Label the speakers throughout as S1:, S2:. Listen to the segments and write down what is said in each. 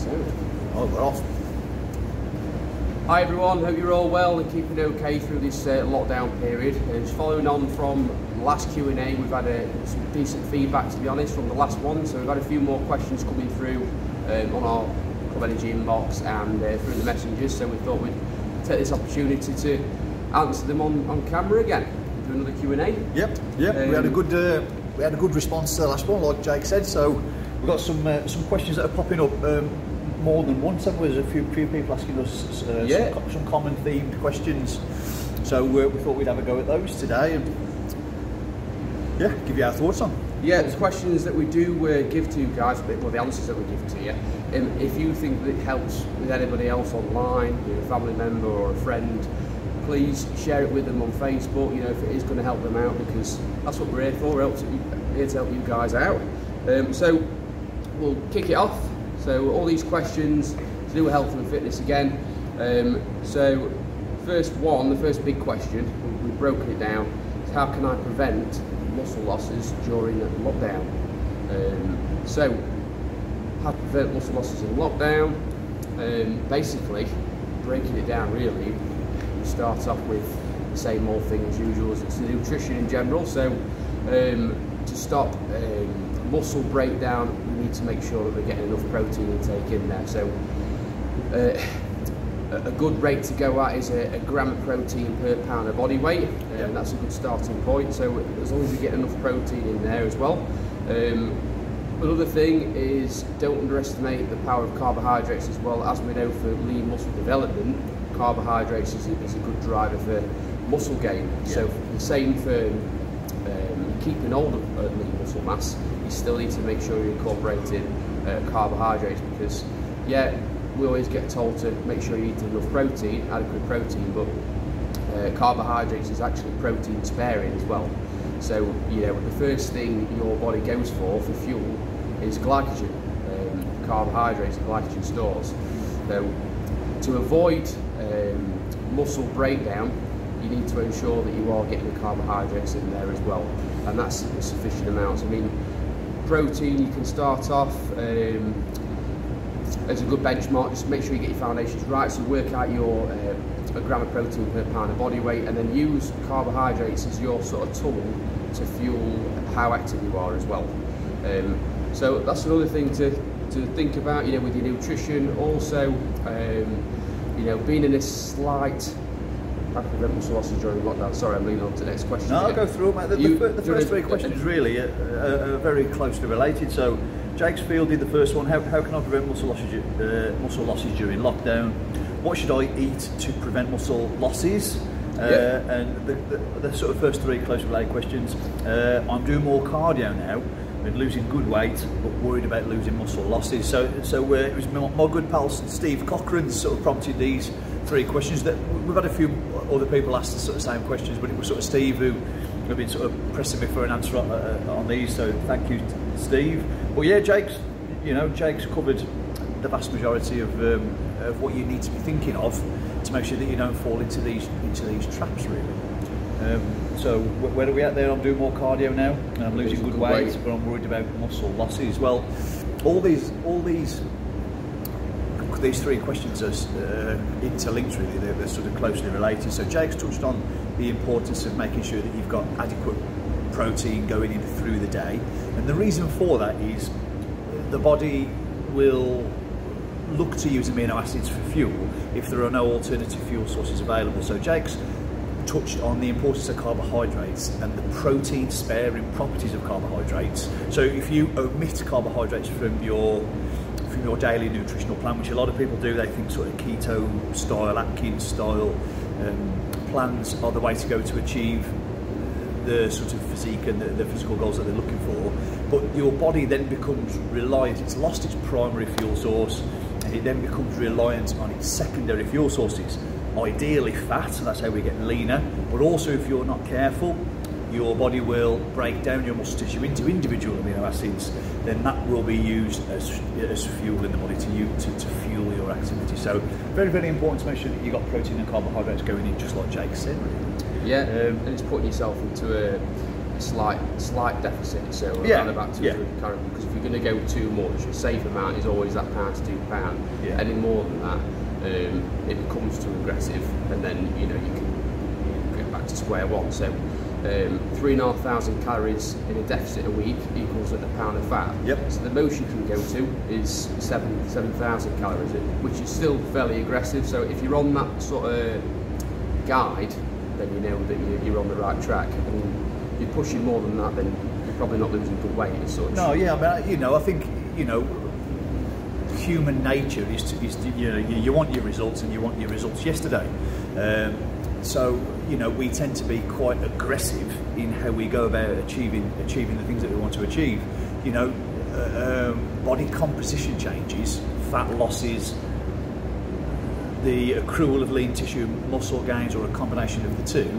S1: Oh, we're off.
S2: Hi everyone, hope you're all well and keeping okay through this lockdown period. Just following on from the last Q&A, we've had some decent feedback, to be honest, from the last one. So we've had a few more questions coming through on our Club Energy inbox and through the messengers. So we thought we'd take this opportunity to answer them on camera again. Do another Q&A.
S1: Yep. We had a good response to the last one, like Jake said. So we've got some questions that are popping up. More than once, there's a few people asking us some common themed questions, so we thought we'd have a go at those today and give you our thoughts on.
S2: The questions that we do give to you guys, well, the answers that we give to you. If you think that it helps with anybody else online, a family member or a friend, please share it with them on Facebook. If it is going to help them out, because that's what we're here for. We're here to help you guys out. So we'll kick it off. So all these questions to do with health and fitness again. So the first big question, we've broken it down, is how can I prevent muscle losses during lockdown? So how to prevent muscle losses in lockdown? Basically, breaking it down really, we start off with the same old thing as usual, as it's the nutrition in general. So to stop muscle breakdown, we need to make sure that we're getting enough protein intake in there. So a good rate to go at is a gram of protein per pound of body weight, and that's a good starting point. So as long as you get enough protein in there as well. Another thing is, don't underestimate the power of carbohydrates as well. As we know, for lean muscle development, carbohydrates is a good driver for muscle gain. So the same for keeping hold of lean muscle mass, you still need to make sure you're incorporating carbohydrates, because we always get told to make sure you eat enough protein, adequate protein, but carbohydrates is actually protein sparing as well. So the first thing your body goes for fuel is glycogen. Carbohydrates are glycogen stores. So to avoid muscle breakdown, you need to ensure that you are getting the carbohydrates in there as well, and that's in sufficient amounts. I mean, protein, you can start off as a good benchmark. Just make sure you get your foundations right. So work out your a gram of protein per pound of body weight, and then use carbohydrates as your sort of tool to fuel how active you are as well. So that's another thing to think about, with your nutrition. Also, being in this slight prevent muscle losses during lockdown. Sorry, I'm leaning on to the next question.
S1: No, I'll go through them. The first three questions really are very closely related. So Jake's fielded the first one. How can I prevent muscle losses during lockdown? What should I eat to prevent muscle losses? And the sort of first three closely related questions. I'm doing more cardio now. Been losing good weight, but worried about losing muscle losses. So it was my good pal Steve Cochran sort of prompted these three questions. That we've had a few other people ask the sort of same questions, but it was sort of Steve who have been sort of pressing me for an answer on these. So thank you, Steve. But Jake's covered the vast majority of what you need to be thinking of to make sure that you don't fall into these traps really. So where are we at there? I'm doing more cardio now, and I'm losing good weight, but I'm worried about muscle losses. Well, all these three questions are interlinked really. They're sort of closely related. So Jake's touched on the importance of making sure that you've got adequate protein going in through the day, and the reason for that is the body will look to use amino acids for fuel if there are no alternative fuel sources available. So Jake's touched on the importance of carbohydrates and the protein sparing properties of carbohydrates. So if you omit carbohydrates from your daily nutritional plan, which a lot of people do, they think sort of keto style, Atkins style plans are the way to go to achieve the sort of physique and the physical goals that they're looking for. But your body then becomes reliant, it's lost its primary fuel source, and it then becomes reliant on its secondary fuel sources. Ideally fat, so that's how we get leaner, but also if you're not careful, your body will break down your muscle tissue into individual amino acids, then that will be used as fuel in the body to fuel your activity. So very, very important to make sure that you've got protein and carbohydrates going in, just like Jake said.
S2: And it's putting yourself into slight deficit, so around about 200 calories, because if you're going to go too much, a safe amount is always that pound to 2 pound. Any more than that, it becomes too aggressive, and then you can get back to square one. So 3,500 calories in a deficit a week equals a pound of fat. So the most you can go to is 7,000 calories, which is still fairly aggressive. So if you're on that sort of guide, then you know that you're on the right track. And if you're pushing more than that, then you're probably not losing good weight as such.
S1: No, yeah, I mean, I think human nature is to you want your results, and you want your results yesterday. So we tend to be quite aggressive in how we go about achieving the things that we want to achieve. Body composition changes, fat losses, the accrual of lean tissue, muscle gains, or a combination of the two.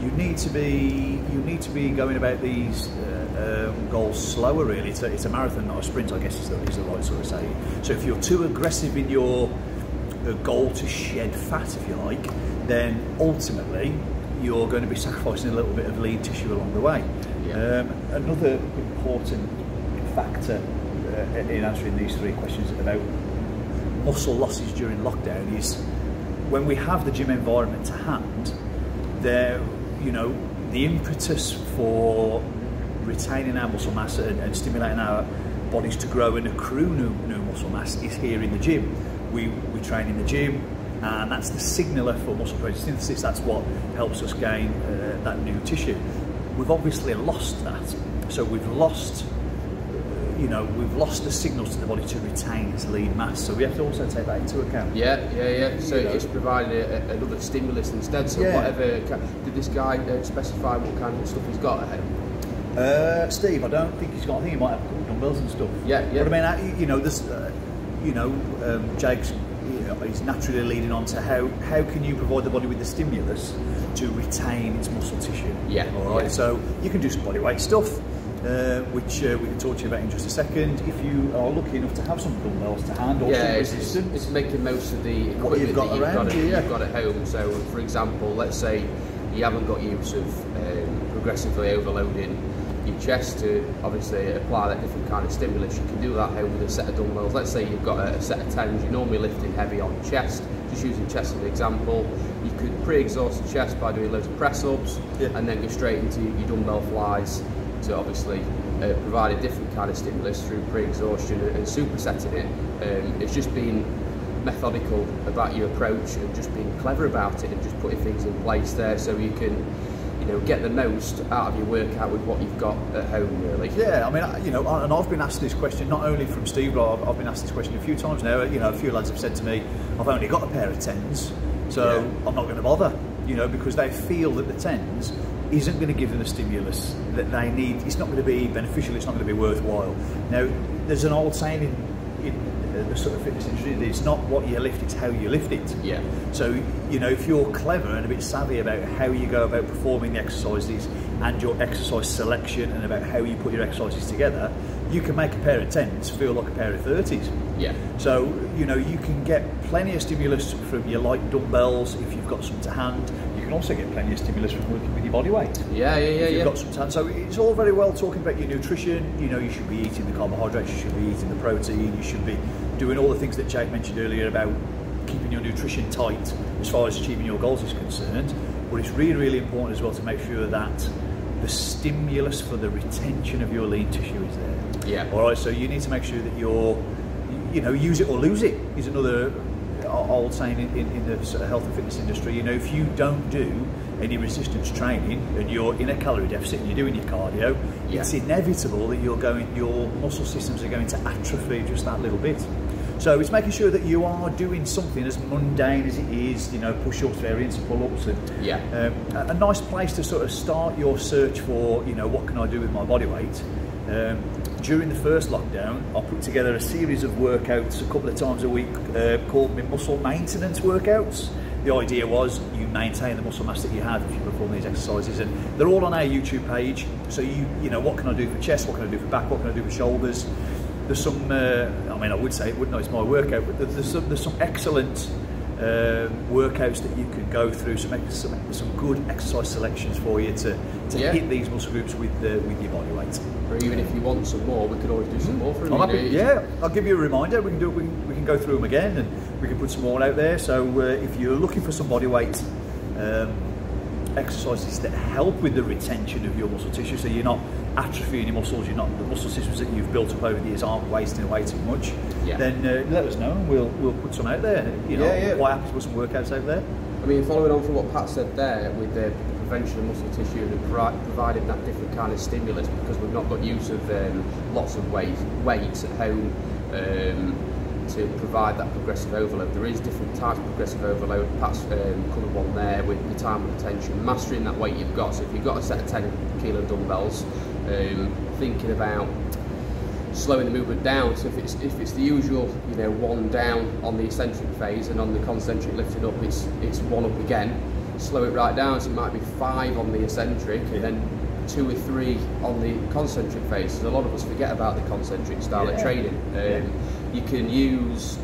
S1: You need to be going about these goals slower. Really, it's a marathon, not a sprint, I guess is the right sort of saying. So if you're too aggressive in your goal to shed fat, if you like, then ultimately you're going to be sacrificing a little bit of lean tissue along the way. Another important factor in answering these three questions about muscle losses during lockdown is when we have the gym environment to hand, the impetus for retaining our muscle mass and stimulating our bodies to grow and accrue new muscle mass is here in the gym. We train in the gym, and that's the signaler for muscle protein synthesis. That's what helps us gain that new tissue. We've obviously lost that, so we've lost the signals to the body to retain its lean mass. So we have to also take that into account.
S2: So it's provided another stimulus instead. So whatever, did this guy specify what kind of stuff he's got at home?
S1: Steve, I don't think he's got. I think he might have a couple of dumbbells and stuff. But I mean, there's, Jake's, he's naturally leading on to how can you provide the body with the stimulus to retain its muscle tissue. All right. So you can do some body weight stuff, which we can talk to you about in just a second. If you are lucky enough to have some dumbbells to hand or some resistance,
S2: it's making most of the equipment
S1: you've got
S2: you've got at home. So, for example, let's say you haven't got use of progressively overloading your chest to obviously apply that different kind of stimulus. You can do that home with a set of dumbbells. Let's say you've got a set of 10s, you're normally lifting heavy on chest, just using chest as an example. You could pre-exhaust the chest by doing loads of press-ups and then go straight into your dumbbell flies to obviously provide a different kind of stimulus through pre-exhaustion and supersetting it. It's just being methodical about your approach and just being clever about it and just putting things in place there so you can get the most out of your workout with what you've got at home, really. I mean, and I've been asked this question not only from Steve, but I've been asked this question a few times now. A few lads have said to me, I've only got a pair of 10s, so I'm not going to bother, because they feel that the 10s isn't going to give them the stimulus that they need. It's not going to be beneficial, it's not going to be worthwhile. Now, there's an old saying in the sort of fitness industry, it's not what you lift, it's how you lift it. So, if you're clever and a bit savvy about how you go about performing the exercises and your exercise selection and about how you put your exercises together, you can make a pair of 10s feel like a pair of 30s. So, you can get plenty of stimulus from your light dumbbells if you've got some to hand. You can also get plenty of stimulus from working with your body weight. If you've got some to hand. So it's all very well talking about your nutrition. You should be eating the carbohydrates, you should be eating the protein, you should be doing all the things that Jake mentioned earlier about keeping your nutrition tight as far as achieving your goals is concerned. But it's really, really important as well to make sure that the stimulus for the retention of your lean tissue is there. All right, so you need to make sure that you're, use it or lose it is another old saying in the sort of health and fitness industry. If you don't do any resistance training and you're in a calorie deficit and you're doing your cardio, it's inevitable that your muscle systems are going to atrophy just that little bit. So it's making sure that you are doing something as mundane as it is, push-ups, variants, and pull-ups, and a nice place to sort of start your search for, what can I do with my body weight. During the first lockdown, I put together a series of workouts a couple of times a week called my muscle maintenance workouts. The idea was you maintain the muscle mass that you have if you perform these exercises, and they're all on our YouTube page. So what can I do for chest, what can I do for back, what can I do for shoulders. There's some, I would say it wouldn't know it's my workout, but there's some excellent
S1: workouts that you can go through, some good exercise selections for you to hit these muscle groups with your body weight.
S2: Or even if you want some more, we could always do some more for them.
S1: Yeah, I'll give you a reminder. We can go through them again, and we can put some more out there. So if you're looking for some body weight exercises that help with the retention of your muscle tissue, so you're not atrophying your muscles, the muscle systems that you've built up over the years aren't wasting away too much, then let us know and we'll put some out there. Quite happy to put some workouts out there.
S2: I mean, following on from what Pat said there with the prevention of muscle tissue and providing that different kind of stimulus, because we've not got use of lots of weights at home to provide that progressive overload. There is different types of progressive overload. Pat's covered one there with the time of retention, mastering that weight you've got. So if you've got a set of 10 kilo dumbbells, thinking about slowing the movement down. So if it's the usual, one down on the eccentric phase, and on the concentric lifted up, it's one up again. Slow it right down. So it might be 5 on the eccentric, and then 2 or 3 on the concentric phase. So a lot of us forget about the concentric style of training. You can use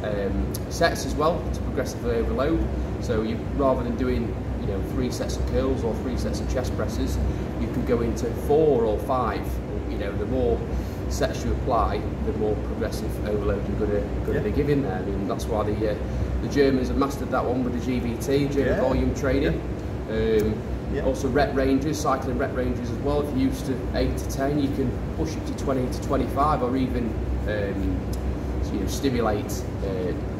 S2: sets as well to progressively overload. So rather than doing 3 sets of curls or 3 sets of chest presses, you can go into 4 or 5. The more sets you apply, the more progressive overload you're going to be giving there. I mean, that's why the Germans have mastered that one with the GVT, German volume training. Also rep ranges, cycling rep ranges as well. If you're used to 8 to 10, you can push it to 20 to 25, or even stimulate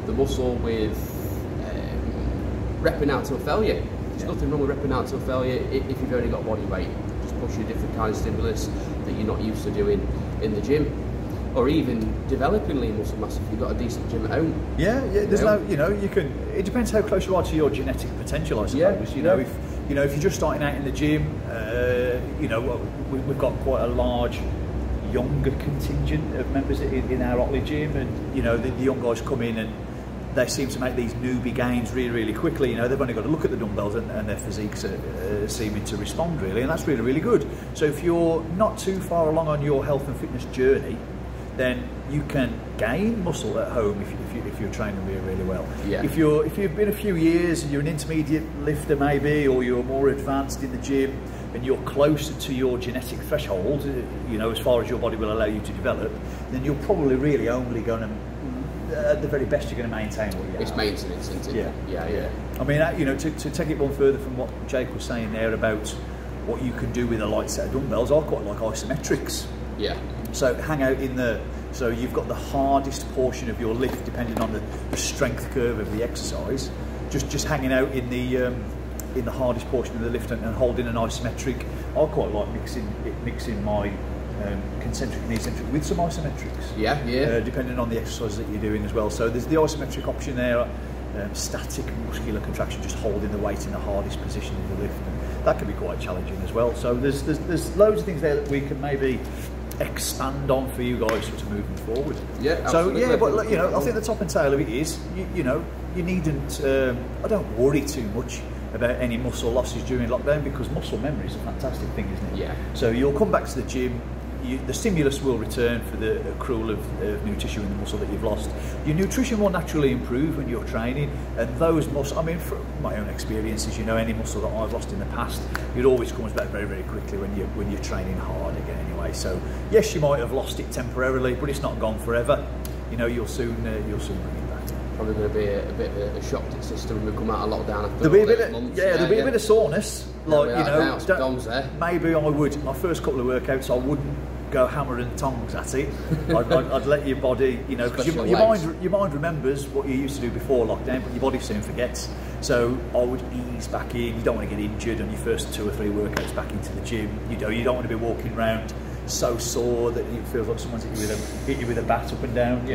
S2: the muscle with repping out till failure. There's nothing wrong with repping out till failure if you've only got body weight. Just push a different kind of stimulus that you're not used to doing in the gym, or even developing lean muscle mass if you've got a decent gym at home.
S1: There's you can. It depends how close you are to your genetic potential, I suppose. If you're just starting out in the gym, we've got quite a large younger contingent of members in our Otley gym, and the young guys come in and they seem to make these newbie gains really, really quickly. They've only got to look at the dumbbells and their physiques are seeming to respond really, and that's really, really good. So if you're not too far along on your health and fitness journey, then you can gain muscle at home if you're training really, really well. If you've been a few years and you're an intermediate lifter maybe, or you're more advanced in the gym and you're closer to your genetic threshold, as far as your body will allow you to develop, then you're probably really only going to, at the very best, you're going to maintain what you have.
S2: It's maintenance, isn't it? Yeah.
S1: I mean, to take it one further from what Jake was saying there about what you can do with a light set of dumbbells, I quite like isometrics. So hang out so you've got the hardest portion of your lift, depending on the strength curve of the exercise, just hanging out in the hardest portion of the lift and holding an isometric. I quite like mixing my concentric and eccentric with some isometrics. Depending on the exercise that you're doing as well. So there's the isometric option there, static muscular contraction, just holding the weight in the hardest position of the lift. And that can be quite challenging as well. So there's loads of things there that we can maybe expand on for you guys sort of moving forward.
S2: Absolutely.
S1: But I think the top and tail of it is you needn't. I don't worry too much about any muscle losses during lockdown, because muscle memory is a fantastic thing, isn't it? So you'll come back to the gym, the stimulus will return for the accrual of new tissue in the muscle that you've lost. Your nutrition will naturally improve when you're training, and those muscles, I mean, from my own experiences, any muscle that I've lost in the past, it always comes back very, very quickly when you're training hard again anyway. So yes, you might have lost it temporarily, but it's not gone forever. You'll soon bring it back.
S2: Probably going to be a bit of a shock to the system when we come out of lockdown after
S1: there'll be a bit of, there'll be a bit of soreness. Maybe I would, my first couple of workouts, I wouldn't go hammer and tongs at it. I'd let your body, because your mind remembers what you used to do before lockdown, but your body soon forgets. So I would ease back in. You don't want to get injured on your first 2 or 3 workouts back into the gym. You don't want to be walking around so sore that it feels like someone's hit you with a bat up and down.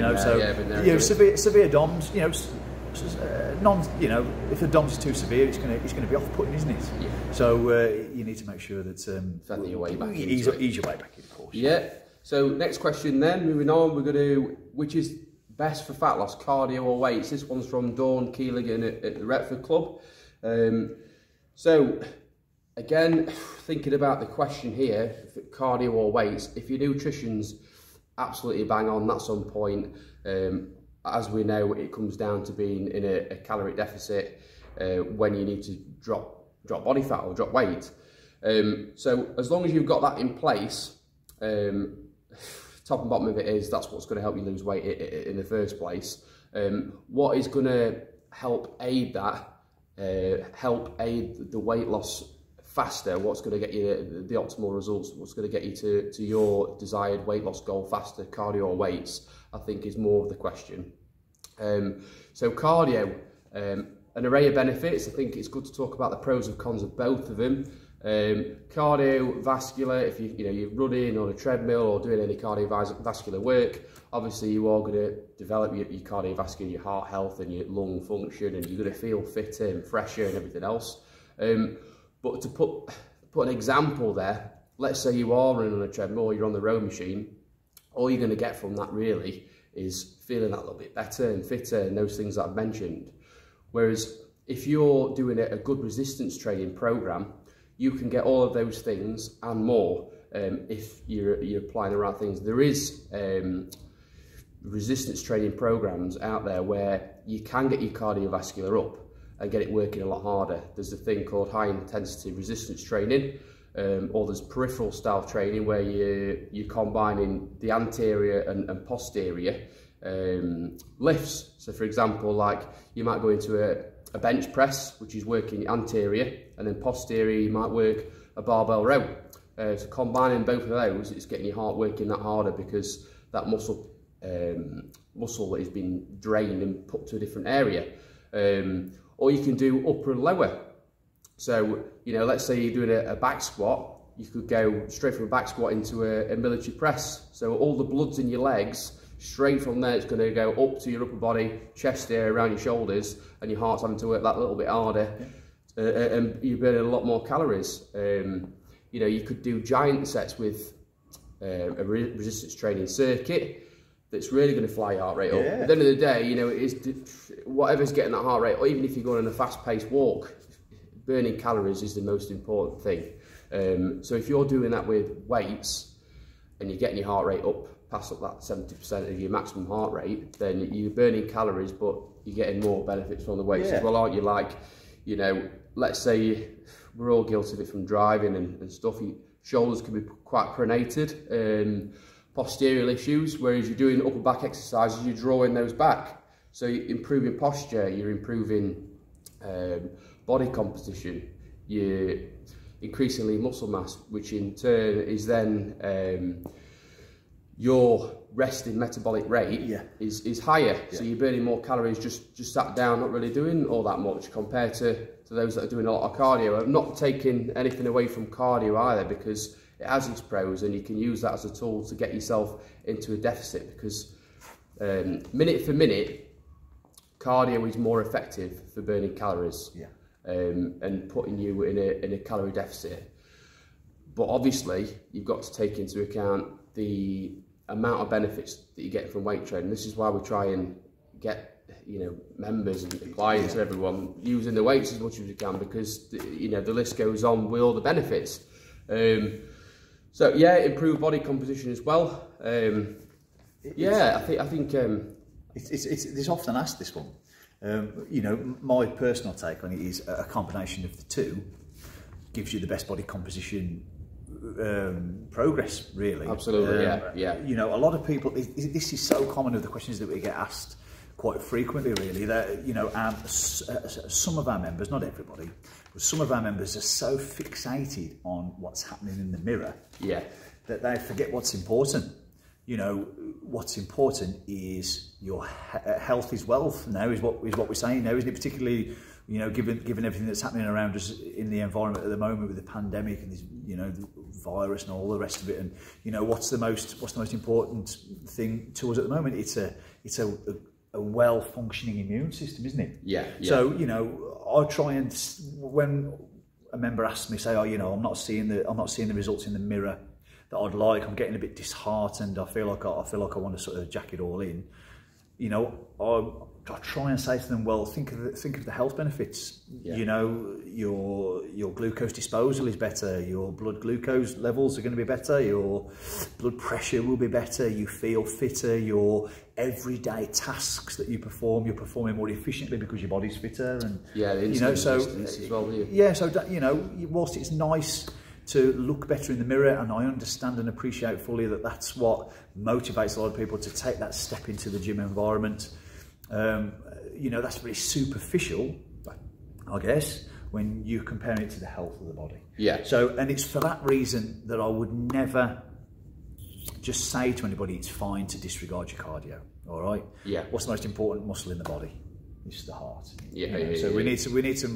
S1: Severe DOMs. If the DOMs is too severe, it's going to be off-putting, isn't it? So you need to make sure that
S2: feather your way back.
S1: Ease your way back in, of course.
S2: So next question then, moving on, we're going to which is best for fat loss, cardio or weights? This one's from Dawn Keelighan at the Retford Club. So again, thinking about the question here, cardio or weights, if your nutrition's absolutely bang on, that's on point, as we know, it comes down to being in a caloric deficit when you need to drop body fat or drop weight. So as long as you've got that in place, top and bottom of it is that's what's going to help you lose weight in the first place. What is going to help aid that, help aid the weight loss faster, what's going to get you the optimal results, what's going to get you to your desired weight loss goal faster, cardio or weights, I think is more of the question. So cardio, an array of benefits. I think it's good to talk about the pros and cons of both of them. Cardiovascular, if you're running on a treadmill or doing any cardiovascular work, obviously you are going to develop your cardiovascular, your heart health and your lung function, and you're going to feel fitter and fresher and everything else. But to put an example there, let's say you are running on a treadmill or you're on the row machine, all you're going to get from that really is feeling that little bit better and fitter and those things that I've mentioned. Whereas if you're doing a good resistance training program, you can get all of those things and more if you're applying the right things. There is resistance training programs out there where you can get your cardiovascular up and get it working a lot harder. There's a thing called high intensity resistance training, or there's peripheral style training where you're combining the anterior and posterior lifts. So for example, like you might go into a bench press, which is working anterior, and then posterior you might work a barbell row. So combining both of those, it's getting your heart working that harder because that muscle is being drained and put to a different area. Or you can do upper and lower. So, let's say you're doing a back squat, you could go straight from a back squat into a military press. So all the blood's in your legs, straight from there it's going to go up to your upper body, chest area, around your shoulders, and your heart's having to work that little bit harder, and you're burning a lot more calories. You could do giant sets with a resistance training circuit that's really going to fly your heart rate up. At the end of the day, it is whatever's getting that heart rate, or even if you're going on a fast-paced walk, burning calories is the most important thing. So if you're doing that with weights and you're getting your heart rate up past that 70% of your maximum heart rate, then you're burning calories, but you're getting more benefits from the weights as well, aren't you? Like, let's say we're all guilty of it from driving and stuff. Your shoulders can be quite pronated. Posterior issues, whereas you're doing upper back exercises, you're drawing those back. So you're improving posture, you're improving body composition, you're increasing muscle mass, which in turn is then your resting metabolic rate is higher. So you're burning more calories just sat down, not really doing all that much compared to those that are doing a lot of cardio. I'm not taking anything away from cardio either, because it has its pros and you can use that as a tool to get yourself into a deficit, because minute for minute, cardio is more effective for burning calories and putting you in a calorie deficit. But obviously, you've got to take into account the amount of benefits that you get from weight training. This is why we try and get members and clients and everyone using the weights as much as we can, because the list goes on with all the benefits. So yeah, improved body composition as well. I think
S1: it's often asked, this one. My personal take on it is a combination of the two gives you the best body composition progress, really.
S2: Absolutely, yeah.
S1: A lot of people, this is so common of the questions that we get asked quite frequently, really, that some of our members, not everybody, but some of our members are so fixated on what's happening in the mirror that they forget what's important. What's important is your health is wealth now, is what we're saying now, isn't it? Particularly, given everything that's happening around us in the environment at the moment with the pandemic and this, the virus and all the rest of it. And what's the most important thing to us at the moment? It's a well-functioning immune system, isn't it?
S2: Yeah.
S1: So I try and, when a member asks me, say, I'm not seeing the results in the mirror that I'd like, I'm getting a bit disheartened, I feel like I want to sort of jack it all in. you know, I try and say to them, well, think of the health benefits. Yeah. You know, your glucose disposal is better, your blood glucose levels are going to be better, your blood pressure will be better, you feel fitter, your everyday tasks that you perform, you're performing more efficiently because your body's fitter, and
S2: yeah, you know, so as well,
S1: yeah, so you know, whilst it's nice to look better in the mirror, and I understand and appreciate fully that that's what motivates a lot of people to take that step into the gym environment. You know, that's very superficial, I guess, when you're comparing it to the health of the body.
S2: Yeah.
S1: So, and it's for that reason that I would never just say to anybody it's fine to disregard your cardio. All right.
S2: Yeah.
S1: What's the most important muscle in the body? It's the heart.
S2: Yeah.
S1: You know, so we need to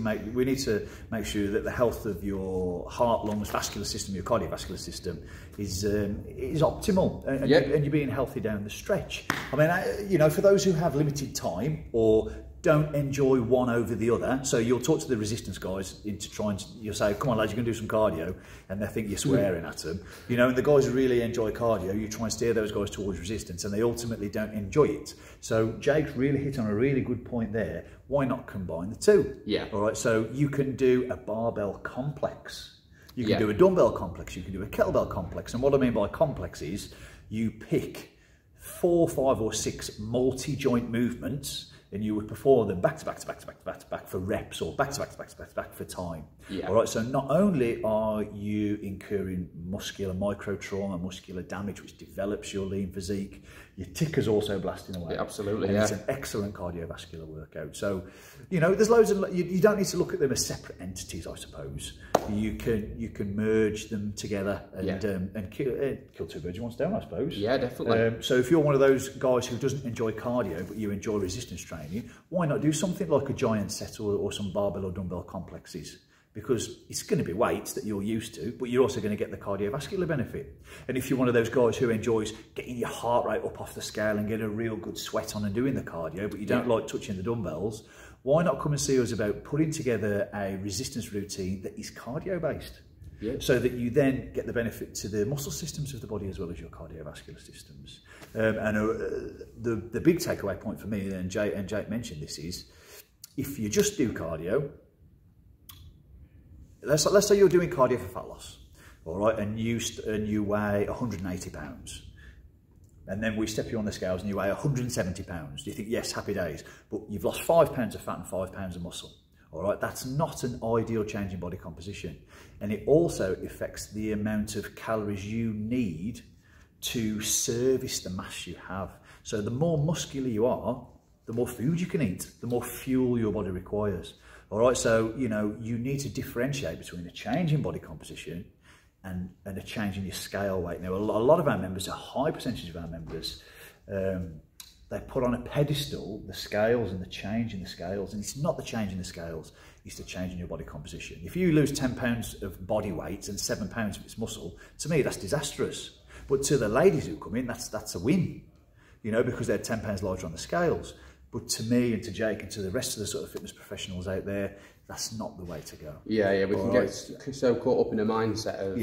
S1: make sure that the health of your heart, lungs, vascular system, your cardiovascular system is optimal, and you're being healthy down the stretch. I mean, you know, for those who have limited time or don't enjoy one over the other, so you'll talk to the resistance guys into trying to, you'll say, come on lads, you can do some cardio, and they think you're swearing at them, you know, and the guys who really enjoy cardio, you try and steer those guys towards resistance, and they ultimately don't enjoy it. So Jake's really hit on a really good point there. Why not combine the two? Yeah. All right, so you can do a barbell complex, you can do a dumbbell complex, you can do a kettlebell complex, and what I mean by complex is you pick 4, 5 or 6 multi-joint movements, and you would perform them back to back to back to back to back to back for reps, or back to back to back to back to back for time. Yeah. All right. So not only are you incurring muscular micro trauma, muscular damage, which develops your lean physique, your ticker's also blasting away.
S2: Yeah, absolutely.
S1: And it's an excellent cardiovascular workout. So, you know, there's loads of, you don't need to look at them as separate entities, I suppose. You can merge them together and kill 2 birds with 1 stone, I suppose.
S2: Yeah, definitely.
S1: So if you're one of those guys who doesn't enjoy cardio but you enjoy resistance training, why not do something like a giant set or some barbell or dumbbell complexes? Because it's going to be weights that you're used to, but you're also going to get the cardiovascular benefit. And if you're one of those guys who enjoys getting your heart rate up off the scale and getting a real good sweat on and doing the cardio, but you don't like touching the dumbbells, why not come and see us about putting together a resistance routine that is cardio based? Yeah. So that you then get the benefit to the muscle systems of the body as well as your cardiovascular systems. The big takeaway point for me, and Jake mentioned this, is if you just do cardio, let's say you're doing cardio for fat loss, all right, and you weigh 180 pounds, and then we step you on the scales and you weigh 170 pounds. Do you think, yes, happy days, but you've lost 5 pounds of fat and 5 pounds of muscle? All right, that's not an ideal change in body composition. And it also affects the amount of calories you need to service the mass you have. So the more muscular you are, the more food you can eat, the more fuel your body requires. All right, so, you know, you need to differentiate between a change in body composition and a change in your scale weight. Now, a lot of our members, a high percentage of our members, they put on a pedestal the scales and the change in the scales, and it's not the change in the scales, it's the change in your body composition. If you lose 10 pounds of body weight and 7 pounds of its muscle, to me that's disastrous. But to the ladies who come in, that's a win, you know, because they're 10 pounds larger on the scales. But to me and to Jake and to the rest of the sort of fitness professionals out there, that's not the way to go.
S2: Yeah, we can get so caught up in a mindset of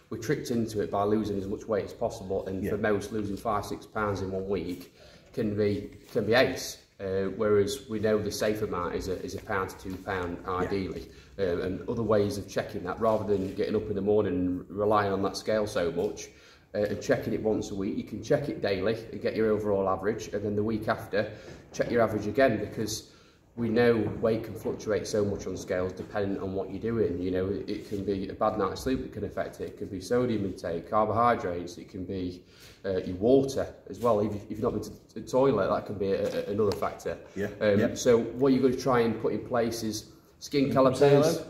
S2: we're tricked into it by losing as much weight as possible, and for most, losing 5-6 pounds in 1 week can be ace. Whereas we know the safe amount is a pound to £2 ideally, and other ways of checking that, rather than getting up in the morning and relying on that scale so much. And checking it once a week, you can check it daily and get your overall average, and then the week after check your average again, because we know weight can fluctuate so much on scales depending on what you're doing. You know, it can be a bad night's sleep that can affect it, it can be sodium intake, carbohydrates, it can be your water as well. If you've not been to the toilet, that can be another factor. So what you're going to try and put in place is skin calipers,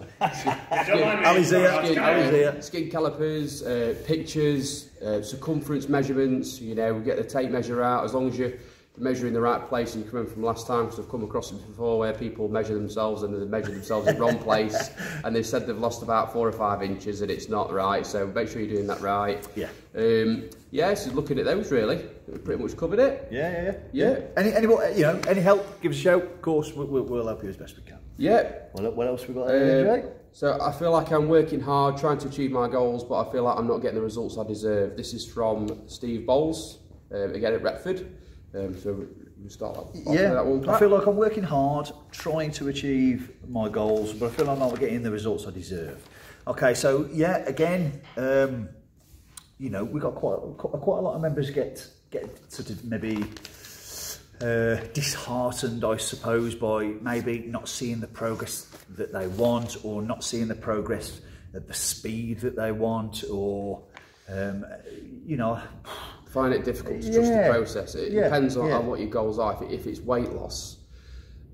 S2: skin calipers, pictures, circumference measurements. You know, get the tape measure out, as long as you're measuring the right place. And you come in from last time, because I've come across it before, where people measure themselves and they measure themselves in the wrong place, and they've said they've lost about 4 or 5 inches and it's not right. So make sure you're doing that right. So looking at those, really, we've pretty much covered it. Any more, you know, any help, give us a shout. Of course, we'll help you as best we can. What else we got there, Jake? So I feel like I'm working hard, trying to achieve my goals, but I feel like I'm not getting the results I deserve. This is from Steve Bowles, again at Retford. So You start off
S1: Yeah,
S2: that one.
S1: I feel like I'm working hard, trying to achieve my goals, but I feel I'm not getting the results I deserve. Okay, so yeah, again, you know, we've got quite a lot of members get sort of maybe disheartened, I suppose, by maybe not seeing the progress that they want, or not seeing the progress at the speed that they want, or you know,
S2: find it difficult to trust the process. It depends on what your goals are. If it's weight loss,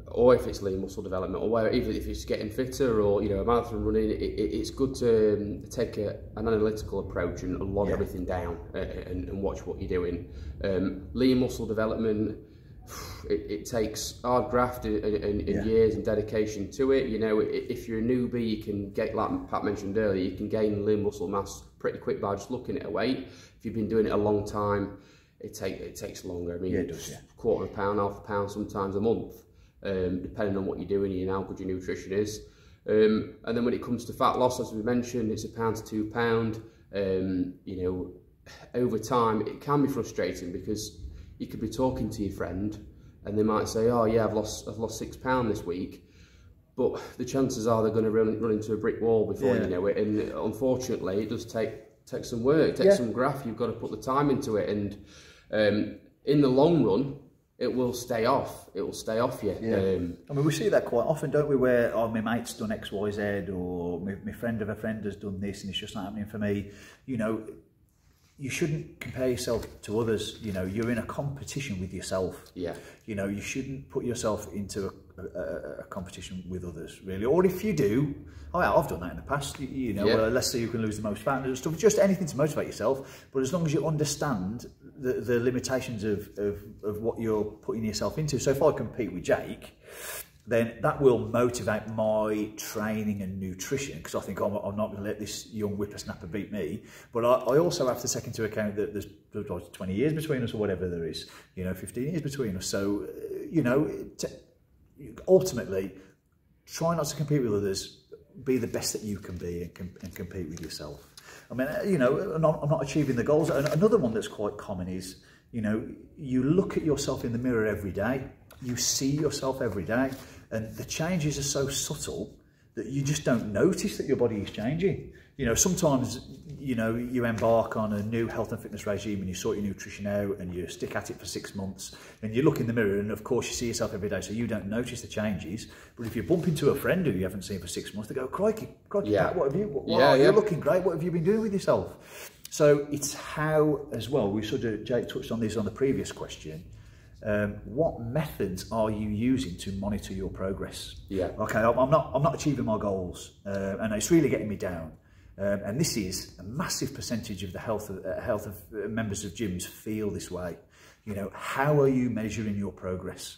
S2: or if it's lean muscle development, or even if it's getting fitter, or you know, a marathon running, it's good to take an analytical approach and log everything down and watch what you're doing. Lean muscle development, it takes hard graft and years and dedication to it. You know, if you're a newbie, you can get, like Pat mentioned earlier, you can gain lean muscle mass pretty quick by just looking at a weight. If you've been doing it a long time, it takes longer. I mean, it does, quarter of a pound, half a pound, sometimes a month, depending on what you're doing and how good your nutrition is. And then when it comes to fat loss, as we mentioned, it's £1 to £2. You know, over time, it can be frustrating because you could be talking to your friend and they might say, oh yeah, I've lost £6 this week. But the chances are they're going to run into a brick wall before you know it. And unfortunately, it does take some work, some graft. You've got to put the time into it. And in the long run, it will stay off. It will stay off you.
S1: I mean, we see that quite often, don't we? Where, oh, my mate's done X, Y, Z, or my friend of a friend has done this, and it's just not happening for me. You know, you shouldn't compare yourself to others. You know, you're in a competition with yourself. You know, you shouldn't put yourself into a competition with others, really. Or if you do, oh yeah, I've done that in the past. You know, well, let's say you can lose the most fat and stuff. Just anything to motivate yourself. But as long as you understand the limitations of what you're putting yourself into. So if I compete with Jake, then that will motivate my training and nutrition, because I think I'm not going to let this young whippersnapper beat me. But I also have to take into account that there's 20 years between us, or whatever there is, you know, 15 years between us. So, you know, ultimately, try not to compete with others. Be the best that you can be, and compete with yourself. I mean, you know, I'm not achieving the goals. And another one that's quite common is, you know, you look at yourself in the mirror every day. You see yourself every day, and the changes are so subtle that you just don't notice that your body is changing. You know, sometimes, you know, you embark on a new health and fitness regime and you sort your nutrition out and you stick at it for 6 months, and you look in the mirror and of course you see yourself every day, so you don't notice the changes. But if you bump into a friend who you haven't seen for 6 months, they go, crikey, Pat, what have you, you're looking great, what have you been doing with yourself? So it's how, as well, we sort of, Jake touched on this on the previous question, what methods are you using to monitor your progress? Okay, I'm not achieving my goals, and it's really getting me down. And this is a massive percentage of the health of members of gyms feel this way. You know, how are you measuring your progress?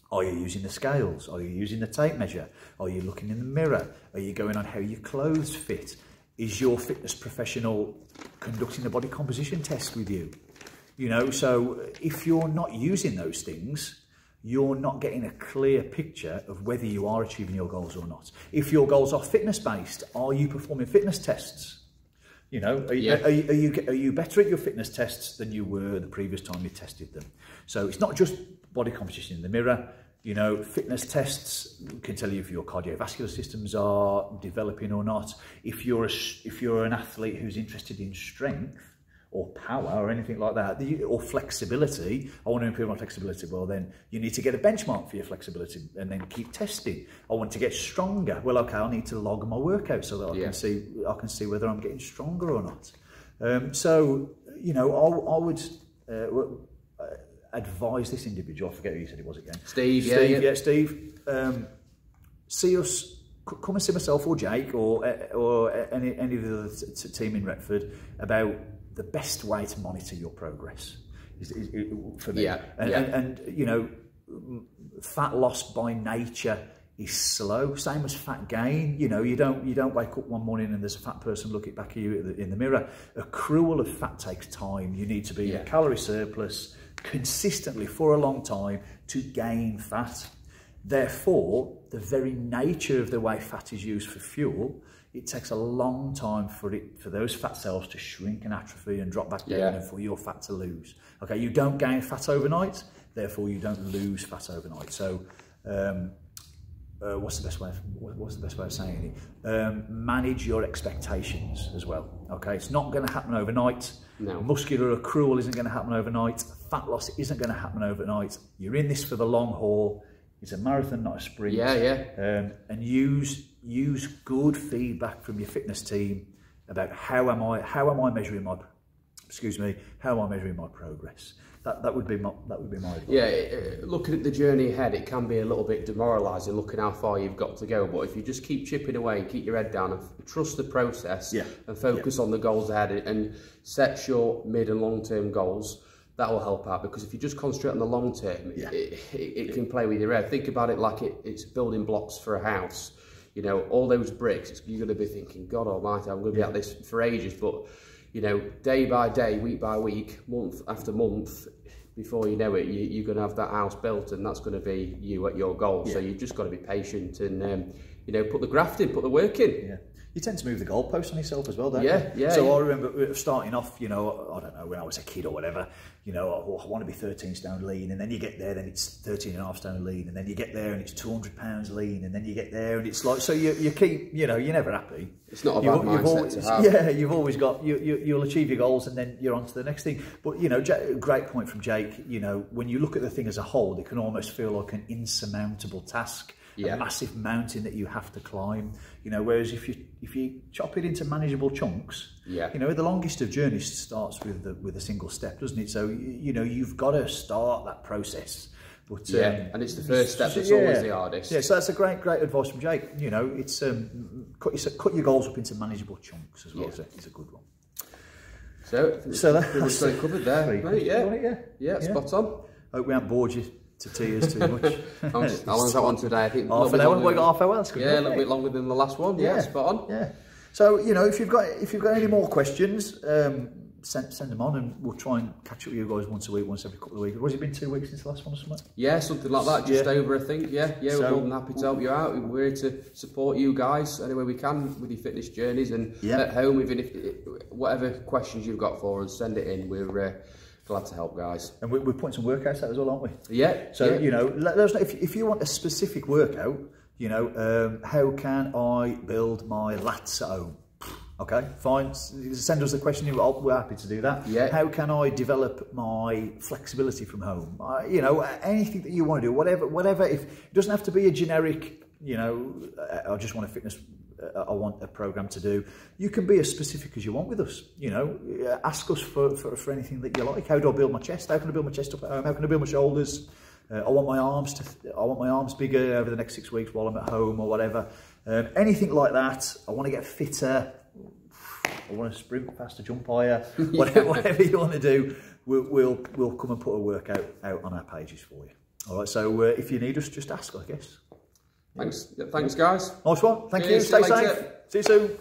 S1: Are you using the scales? Are you using the tape measure? Are you looking in the mirror? Are you going on how your clothes fit? Is your fitness professional conducting a body composition test with you? You know, so if you're not using those things, you're not getting a clear picture of whether you are achieving your goals or not. If your goals are fitness based, are you performing fitness tests? You know, are you better at your fitness tests than you were the previous time you tested them? So it's not just body composition in the mirror. You know, fitness tests can tell you if your cardiovascular systems are developing or not. If you're an athlete who's interested in strength or power or anything like that, or flexibility, I want to improve my flexibility, well then you need to get a benchmark for your flexibility and then keep testing. I want to get stronger, well okay, I need to log my workout so that I can see whether I'm getting stronger or not. So, you know, I would advise this individual, I forget who you said it was again. Steve. See us, come and see myself or Jake or any of the other team in Retford about the best way to monitor your progress is for me. And you know, fat loss by nature is slow, same as fat gain. You know, you don't wake up one morning and there's a fat person looking back at you in the mirror. Accrual of fat takes time. You need to be in calorie surplus consistently for a long time to gain fat. Therefore, the very nature of the way fat is used for fuel, it takes a long time for those fat cells to shrink and atrophy and drop back down and for your fat to lose. Okay, you don't gain fat overnight. therefore you don't lose fat overnight. So what's the best way of saying it? Manage your expectations as well. Okay, it's not going to happen overnight.
S2: No.
S1: Muscular accrual isn't going to happen overnight. Fat loss isn't going to happen overnight. You're in this for the long haul. It's a marathon, not a sprint.
S2: Yeah.
S1: And use good feedback from your fitness team about how am I measuring my progress. That would be my advice.
S2: Yeah, looking at the journey ahead, it can be a little bit demoralising looking how far you've got to go. But if you just keep chipping away, keep your head down, and trust the process, and focus on the goals ahead, and set short, mid, and long-term goals, that will help out. Because if you just concentrate on the long term, it can play with your head. Think about it like it's building blocks for a house. You know, all those bricks, you're going to be thinking, God Almighty, I'm going to be at this for ages. But you know, day by day, week by week, month after month, before you know it, you're going to have that house built, and that's going to be you at your goal. So you've just got to be patient and, you know, put the graft in, put the work in.
S1: Yeah. You tend to move the goalposts on yourself as well, don't you?
S2: Yeah.
S1: So I remember starting off, you know, I don't know, when I was a kid or whatever, you know, I want to be 13 stone lean, and then you get there, then it's 13.5 stone lean, and then you get there and it's 200 pounds lean, and then you get there and it's like, so you keep, you know, you're never happy.
S2: It's not a bad mindset to have.
S1: Yeah, you've always got, you'll achieve your goals and then you're on to the next thing. But, you know, great point from Jake, you know, when you look at the thing as a whole, it can almost feel like an insurmountable task. A massive mountain that you have to climb, you know, whereas if you chop it into manageable chunks, you know, the longest of journeys starts with a single step, doesn't it? So, you know, you've got to start that process. But,
S2: and it's the first step that's always the hardest.
S1: Yeah, so that's a great advice from Jake. You know, it's cut your goals up into manageable chunks as well. So it's a good one.
S2: So that's pretty covered there, mate. Yeah, spot on.
S1: Hope we haven't bored you to tears too much.
S2: How long is that one today? I think
S1: half an hour. We got half an hour. That's good.
S2: Yeah, a little bit longer than the last one. Yeah, spot on.
S1: Yeah. So, you know, if you've got any more questions, send them on, and we'll try and catch up with you guys once a week, once every couple of weeks. Was it been 2 weeks since the last one or something? Yeah,
S2: something like that. Just over, I think. Yeah. We're more than happy to help you out. We're here to support you guys any way we can with your fitness journeys, and at home, even if whatever questions you've got for us, send it in. We're glad to help, guys. And we're putting some workouts out as well, aren't we? Yeah. So, you know, let us know if you want a specific workout, you know, how can I build my lats at home? Okay, fine. Send us the question. We're happy to do that. Yeah. How can I develop my flexibility from home? You know, anything that you want to do, whatever. If it doesn't have to be a generic, you know, I just want a fitness. I want a program to do. You can be as specific as you want with us. You know, ask us for anything that you like. How do I build my chest? How can I build my chest up at home? How can I build my shoulders? I want my arms bigger over the next 6 weeks while I'm at home or whatever. Anything like that. I want to get fitter. I want to sprint faster, jump higher. Whatever you want to do, we'll come and put a workout out on our pages for you. All right. So if you need us, just ask, I guess. Thanks guys. Nice one. Thank you. Stay safe. See you soon.